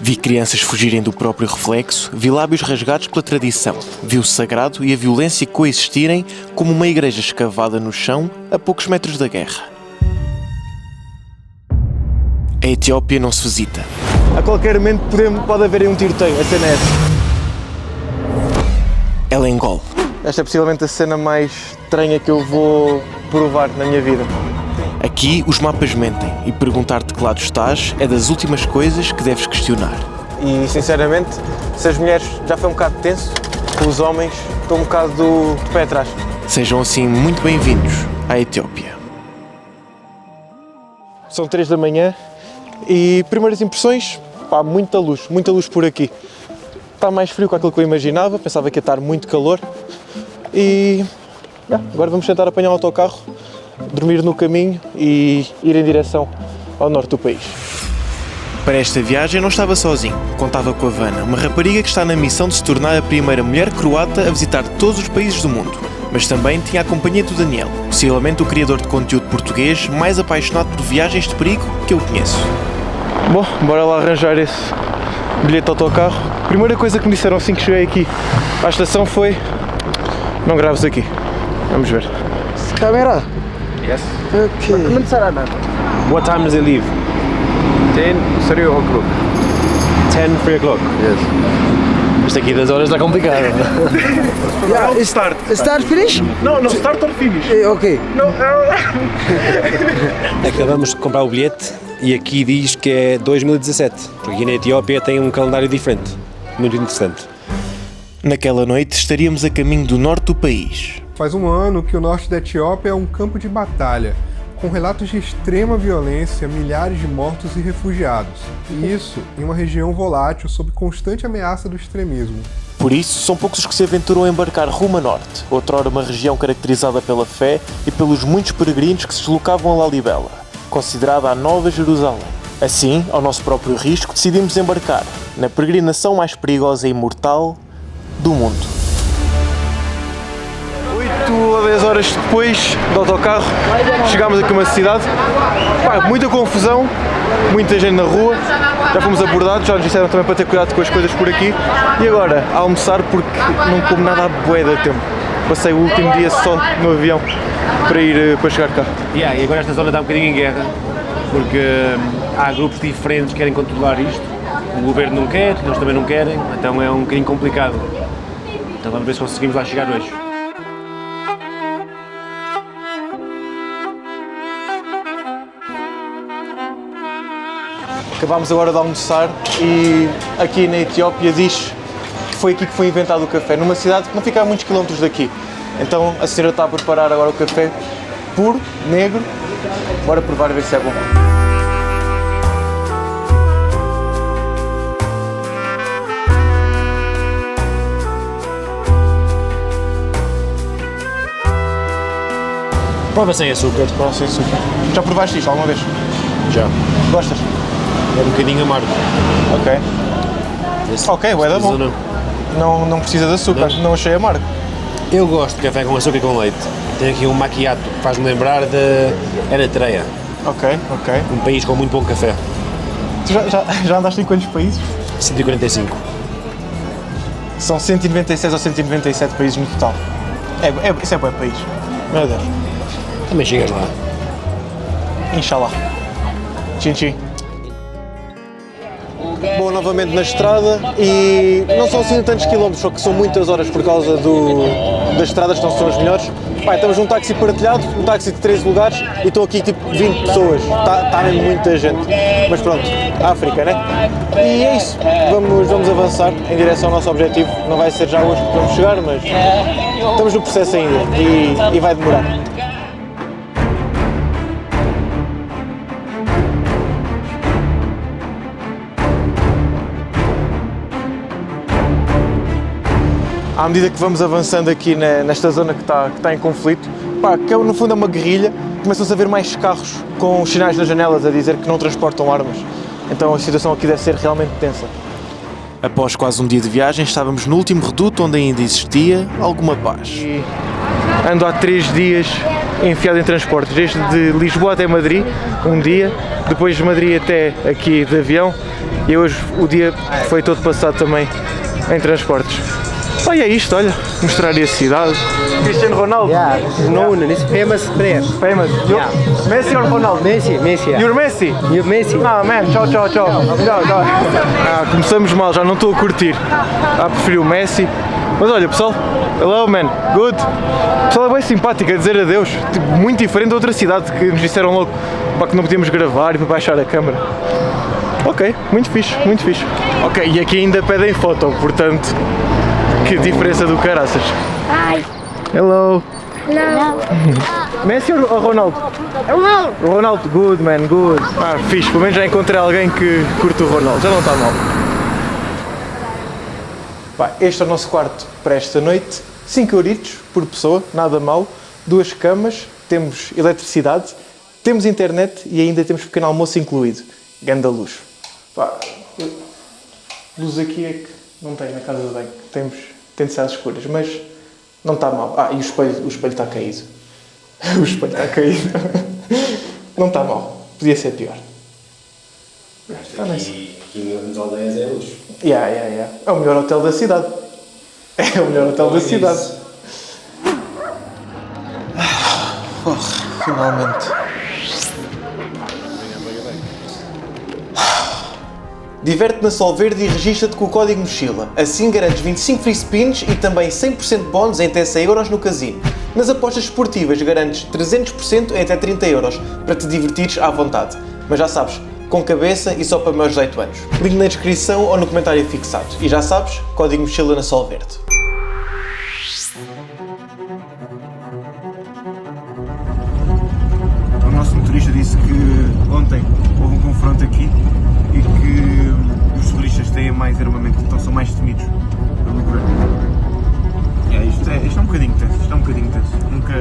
Vi crianças fugirem do próprio reflexo, vi lábios rasgados pela tradição, vi o sagrado e a violência coexistirem como uma igreja escavada no chão a poucos metros da guerra. A Etiópia não se visita. A qualquer momento pode haver aí um tiroteio, a cena é essa. Ela engole. Esta é possivelmente a cena mais estranha que eu vou provar na minha vida. Aqui os mapas mentem e perguntar-te que lado estás é das últimas coisas que deves questionar. E sinceramente, se as mulheres já foi um bocado tenso, os homens estão um bocado de pé atrás. Sejam assim muito bem-vindos à Etiópia. São 3 da manhã e primeiras impressões, muita luz por aqui. Está mais frio que aquilo que eu imaginava, pensava que ia estar muito calor. E agora vamos tentar apanhar um autocarro, dormir no caminho e ir em direção ao norte do país. Para esta viagem não estava sozinho, contava com a Vana, uma rapariga que está na missão de se tornar a primeira mulher croata a visitar todos os países do mundo. Mas também tinha a companhia do Daniel, possivelmente o criador de conteúdo português mais apaixonado por viagens de perigo que eu conheço. Bom, bora lá arranjar esse bilhete de autocarro. A primeira coisa que me disseram assim que cheguei aqui à estação foi: não graves aqui. Vamos ver. Camera? Yes. Okay. What time does it leave? 10, 3 o'clock. 10, 3 o'clock? Yes. Isto aqui das horas está complicado. Yeah, start finish? Não, start or finish. Okay. Acabamos de comprar o bilhete e aqui diz que é 2017, porque aqui na Etiópia tem um calendário diferente, muito interessante. Naquela noite estaríamos a caminho do norte do país. Faz um ano que o norte da Etiópia é um campo de batalha, com relatos de extrema violência, milhares de mortos e refugiados. E isso em uma região volátil sob constante ameaça do extremismo. Por isso, são poucos os que se aventuram a embarcar rumo a norte, outrora uma região caracterizada pela fé e pelos muitos peregrinos que se deslocavam a Lalibela, considerada a Nova Jerusalém. Assim, ao nosso próprio risco, decidimos embarcar na peregrinação mais perigosa e imortal do mundo. 8 ou 10 horas depois do autocarro, chegámos aqui a uma cidade, muita confusão, muita gente na rua, já fomos abordados, já nos disseram também para ter cuidado com as coisas por aqui. E agora, a almoçar porque não como nada há bué de tempo. Passei o último dia só no avião para chegar cá. E agora esta zona está um bocadinho em guerra, porque há grupos diferentes que querem controlar isto. O governo não quer, eles também não querem, então é um bocadinho complicado. Então vamos ver se conseguimos lá chegar hoje. Acabámos agora de almoçar e aqui na Etiópia diz que foi aqui que foi inventado o café, numa cidade que não fica a muitos quilómetros daqui. Então a senhora está a preparar agora o café puro, negro, bora provar a ver se é bom. Prova sem açúcar. Prova sem açúcar. Já provaste isto alguma vez? Já. Gostas? É um bocadinho amargo. Ok. Ok, é da bom. Não precisa de açúcar, não achei amargo. Eu gosto de café com açúcar e com leite. Tem aqui um macchiato que faz-me lembrar de Eritreia, Ok. um país com muito bom café. Tu já andaste em quantos países? 145. São 196 ou 197 países no total. Isso é bom país. Meu Deus. Também chegas lá. Inshallah. Tchim. Bom, novamente na estrada e não são assim tantos quilómetros, só que são muitas horas por causa das estradas que não são as melhores. Estamos num táxi partilhado, um táxi de 13 lugares e estão aqui tipo 20 pessoas, está mesmo muita gente. Mas pronto, África, né? E é isso, vamos avançar em direção ao nosso objetivo. Não vai ser já hoje que vamos chegar, mas estamos no processo ainda e vai demorar. À medida que vamos avançando aqui nesta zona que está em conflito, que no fundo é uma guerrilha, começam-se a ver mais carros com sinais nas janelas a dizer que não transportam armas. Então a situação aqui deve ser realmente tensa. Após quase um dia de viagem, estávamos no último reduto onde ainda existia alguma paz. E ando há 3 dias enfiado em transportes, desde de Lisboa até Madrid, um dia, depois de Madrid até aqui de avião, E hoje o dia foi todo passado também em transportes. Olha é isto, olha, mostrar a cidade. Cristiano Ronaldo. Yeah, known and is famous player. Famous. Yeah. Messi or Ronaldo? Messi, yeah. You're Messi? You Messi. Não, man, tchau. Começamos mal, já não estou a curtir. Preferi o Messi. Mas olha, pessoal, hello man, good. O pessoal é bem simpático a dizer adeus. Tipo, muito diferente da outra cidade que nos disseram logo para que não podíamos gravar e para baixar a câmera. Ok, muito fixe, muito fixe. Ok, e aqui ainda pedem foto, portanto, que diferença do caraças. Hi. Hello. Hello. Messi ou Ronaldo? Ronaldo. Ronaldo, good man, good. Fixe, pelo menos já encontrei alguém que curte o Ronaldo, já não está mal. Este é o nosso quarto para esta noite, 5 euritos por pessoa, nada mal, 2 camas, temos eletricidade, temos internet e ainda temos pequeno almoço incluído. Ganda luz. Luz aqui é que não tem na casa de banho, tem de ser às escuras, mas não está mal. E o espelho está caído. O espelho está caído. Não está mal, podia ser pior. Aqui nas aldeias é luxo. Yeah. É o melhor hotel da cidade. É o melhor hotel da cidade. Finalmente. Diverte-te na Solverde e registra-te com o código mochila. Assim garantes 25 free spins e também 100% bónus em até 100 € no casino. Nas apostas esportivas garantes 300% em até 30 € para te divertires à vontade. Mas já sabes, com cabeça e só para maiores de 18 anos. Link na descrição ou no comentário fixado. E já sabes, código mochila na Solverde. O nosso motorista disse que ontem houve um confronto aqui e que os turistas têm mais armamento, então são mais temidos pelo governo. Isto é um bocadinho tenso,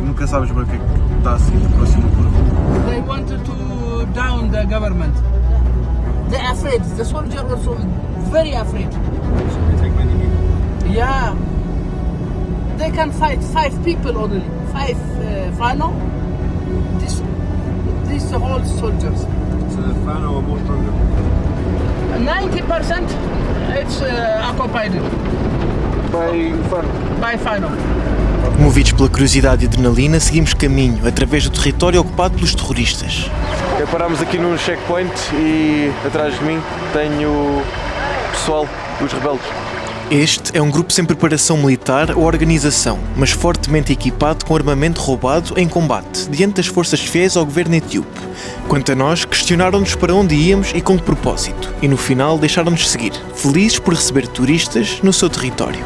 nunca sabes para o que é que está a seguir da próxima curva. They wanted to down the government. They're afraid. The soldier also very afraid. Yeah. They can fight 5 people only. 5 final. These all soldiers. So the final are more stronger. 90% it's occupied by final. Movidos pela curiosidade e adrenalina, seguimos caminho através do território ocupado pelos terroristas. Parámos aqui num checkpoint e atrás de mim tenho o pessoal dos rebeldes. Este é um grupo sem preparação militar ou organização, mas fortemente equipado com armamento roubado em combate, diante das forças fiéis ao governo etíope. Quanto a nós, questionaram-nos para onde íamos e com que propósito, e no final deixaram-nos seguir, felizes por receber turistas no seu território.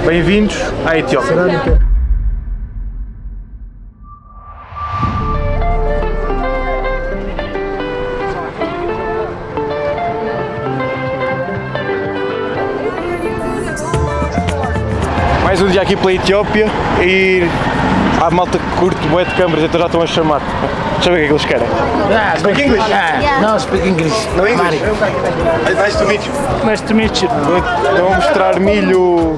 Bem-vindos à Etiópia. Mais um dia aqui pela Etiópia e há malta que curte bué de câmaras, então já estão a chamar. Deixa eu ver o que é que eles querem. Speak English? No, speak English. No English? Nice to meet you. Nice to meet you. Estão a mostrar milho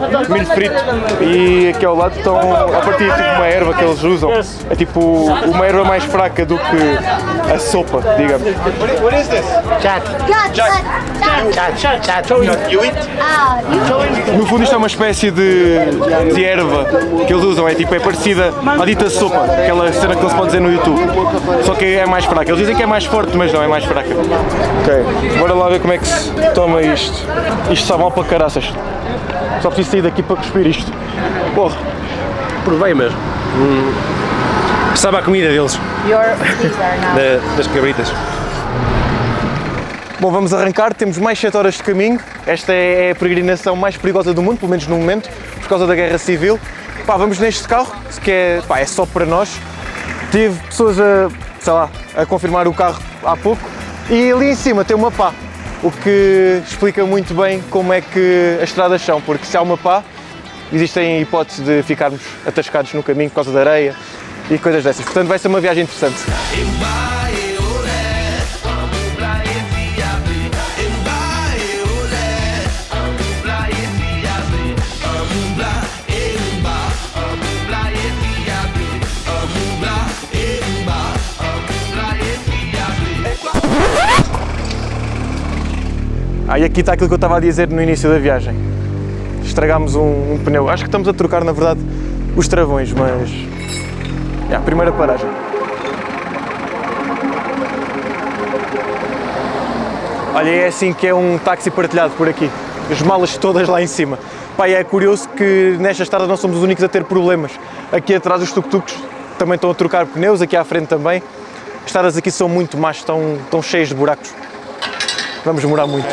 frito e aqui ao lado estão a partir tipo uma erva que eles usam. É tipo uma erva mais fraca do que a sopa, digamos. What is this? Chat. You eat? No fundo isto é uma espécie de erva que eles usam, é parecida à dita sopa, aquela cena que não se pode dizer no YouTube, só que é mais fraca. Eles dizem que é mais forte, mas não, é mais fraca. Ok, bora lá ver como é que se toma isto. Isto sabe mal para caraças. Só preciso sair daqui para cuspir isto. Porra. Provei mesmo. Sabe a comida deles. Das cabritas. Bom, vamos arrancar, temos mais 7 horas de caminho. Esta é a peregrinação mais perigosa do mundo, pelo menos no momento, por causa da guerra civil. Vamos neste carro, que é só para nós. Tive pessoas a confirmar o carro há pouco. E ali em cima tem uma pá, o que explica muito bem como é que as estradas são, porque se há uma pá, existem hipóteses de ficarmos atascados no caminho por causa da areia e coisas dessas. Portanto, vai ser uma viagem interessante. E aqui está aquilo que eu estava a dizer no início da viagem. Estragámos um pneu. Acho que estamos a trocar, na verdade, os travões, mas... primeira paragem. Olha, é assim que é um táxi partilhado por aqui. As malas todas lá em cima. É curioso que nesta estrada não somos os únicos a ter problemas. Aqui atrás os tuk-tuks também estão a trocar pneus, aqui à frente também. As estradas aqui são muito más, estão cheias de buracos. Vamos demorar muito.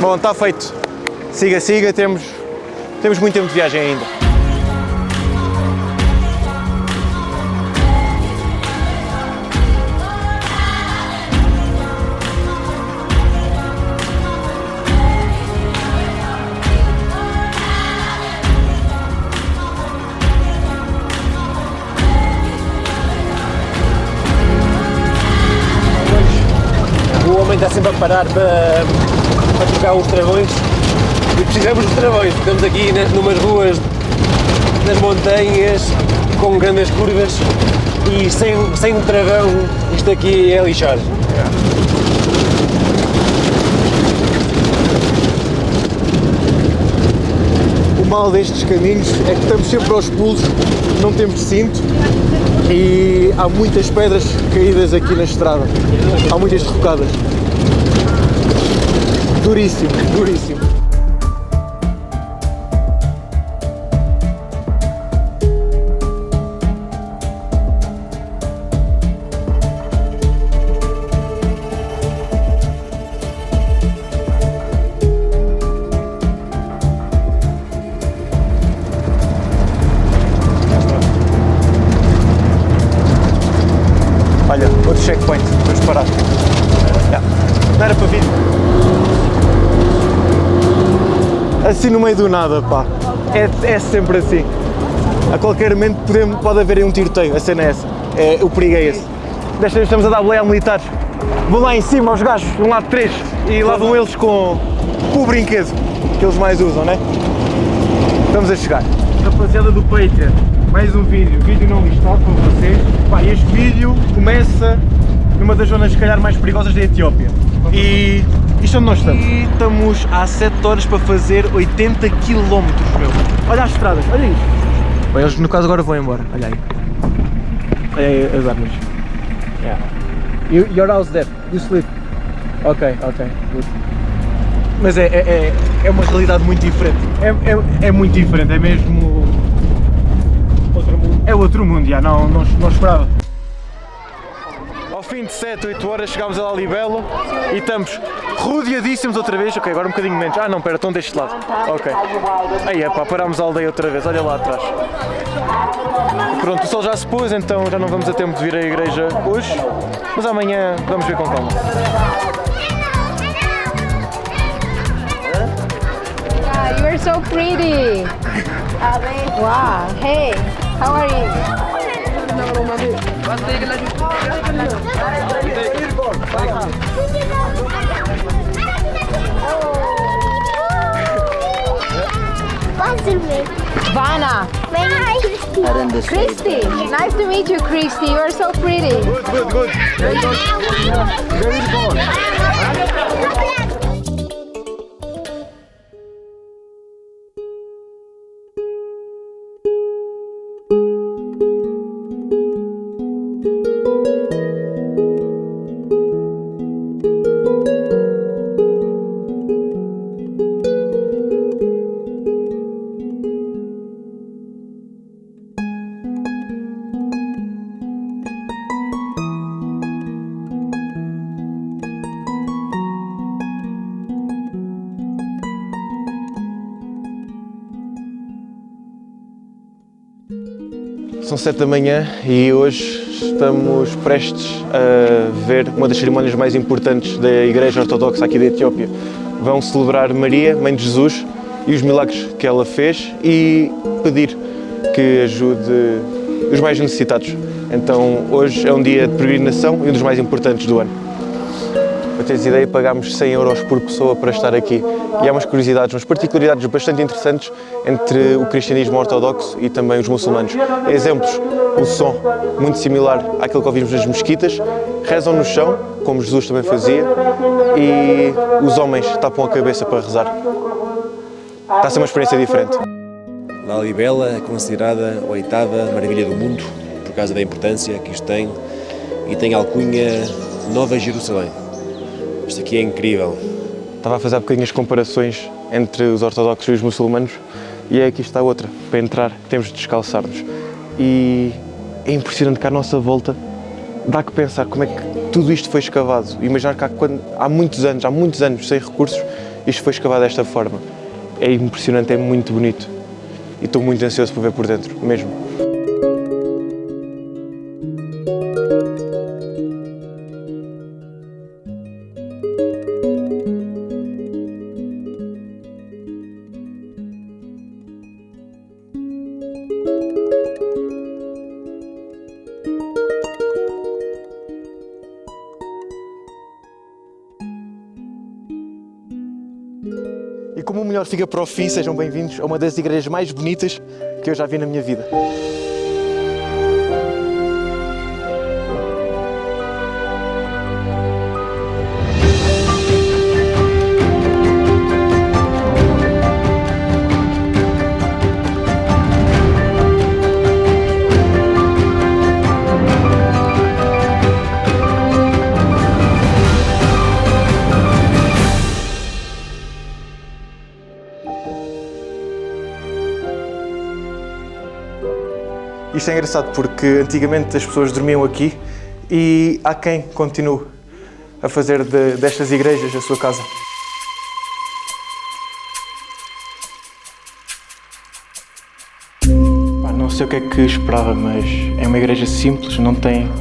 Bom, está feito. Siga, siga, temos muito tempo de viagem ainda. O homem está sempre a parar para trocar os travões e precisamos de travões. Estamos aqui numas ruas nas montanhas com grandes curvas e sem travão isto aqui é lixar. O mal destes caminhos é que estamos sempre aos pulos, não temos cinto e há muitas pedras caídas aqui na estrada. Há muitas derrocadas. Duríssimo, duríssimo. Olha, outro checkpoint, vamos parar. Não era para vir. Assim no meio do nada, pá. É sempre assim. A qualquer momento pode haver aí um tiroteio, a cena é essa. O perigo é esse. Desta vez estamos a dar boleia a militares. Vão lá em cima aos gajos, de um lado 3, e lá vão eles com o brinquedo que eles mais usam, né? Estamos a chegar. Rapaziada do Patreon, mais um vídeo não listado para vocês. Pá, este vídeo começa numa das zonas, se calhar, mais perigosas da Etiópia. E isto onde nós estamos? E estamos há 7 horas para fazer 80 km, meu. Olha as estradas, olha isto. Bem, eles no caso agora vão embora, olha aí. Olha aí as árvores. Your house there, you sleep. Ok, good. Mas é uma realidade muito diferente. É muito diferente, é mesmo... outro mundo. É outro mundo, já, não esperava. Ao fim de 7, 8 horas chegámos a Lalibela e estamos rodeadíssimos outra vez. Ok, agora um bocadinho menos. Não, pera, estão deste lado. Ok. Aí, parámos a aldeia outra vez, olha lá atrás. Pronto, o sol já se pôs, então já não vamos a tempo de vir à igreja hoje, mas amanhã vamos ver com calma. You are so pretty. Wow. Hey, how are you? Vana. Christy. Nice to meet you, Christy. You are so pretty. Good. Very good. São 7 da manhã e hoje estamos prestes a ver uma das cerimónias mais importantes da Igreja Ortodoxa aqui da Etiópia. Vão celebrar Maria, Mãe de Jesus, e os milagres que ela fez e pedir que ajude os mais necessitados. Então hoje é um dia de peregrinação e um dos mais importantes do ano. Para teres ideia, pagámos 100 € por pessoa para estar aqui. E há umas curiosidades, umas particularidades bastante interessantes entre o cristianismo ortodoxo e também os muçulmanos. Exemplos, o som, muito similar àquilo que ouvimos nas mesquitas, rezam no chão, como Jesus também fazia, e os homens tapam a cabeça para rezar. Está a ser uma experiência diferente. Lalibela é considerada a oitava maravilha do mundo, por causa da importância que isto tem, e tem a alcunha Nova Jerusalém. Isto aqui é incrível. Estava a fazer há bocadinho as comparações entre os ortodoxos e os muçulmanos, e aqui está outra. Para entrar temos de descalçar-nos. E é impressionante que à nossa volta dá que pensar como é que tudo isto foi escavado. Imaginar que há muitos anos, sem recursos, isto foi escavado desta forma. É impressionante, é muito bonito. E estou muito ansioso por ver por dentro, mesmo. E como o melhor fica para o fim, sejam bem-vindos a uma das igrejas mais bonitas que eu já vi na minha vida. Isto é engraçado porque antigamente as pessoas dormiam aqui e há quem continue a fazer destas igrejas a sua casa. Não sei o que é que esperava, mas é uma igreja simples, não tem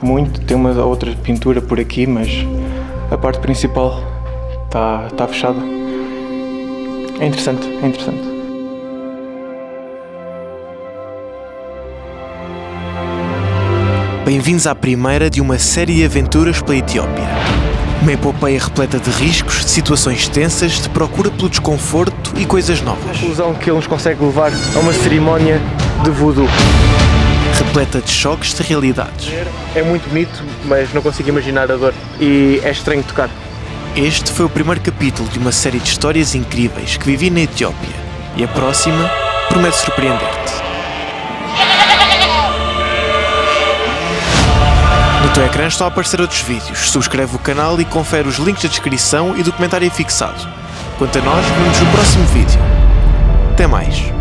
muito, tem uma outra pintura por aqui, mas a parte principal está fechada. É interessante, é interessante. Bem-vindos à primeira de uma série de aventuras pela Etiópia. Uma epopeia repleta de riscos, de situações tensas, de procura pelo desconforto e coisas novas. A conclusão que ele nos consegue levar a uma cerimónia de voodoo. Repleta de choques de realidades. É muito bonito, mas não consigo imaginar a dor. E é estranho tocar. Este foi o primeiro capítulo de uma série de histórias incríveis que vivi na Etiópia. E a próxima promete surpreender-te. No teu ecrã estão a aparecer outros vídeos. Subscreve o canal e confere os links da descrição e do comentário fixado. Quanto a nós, vemos no próximo vídeo. Até mais!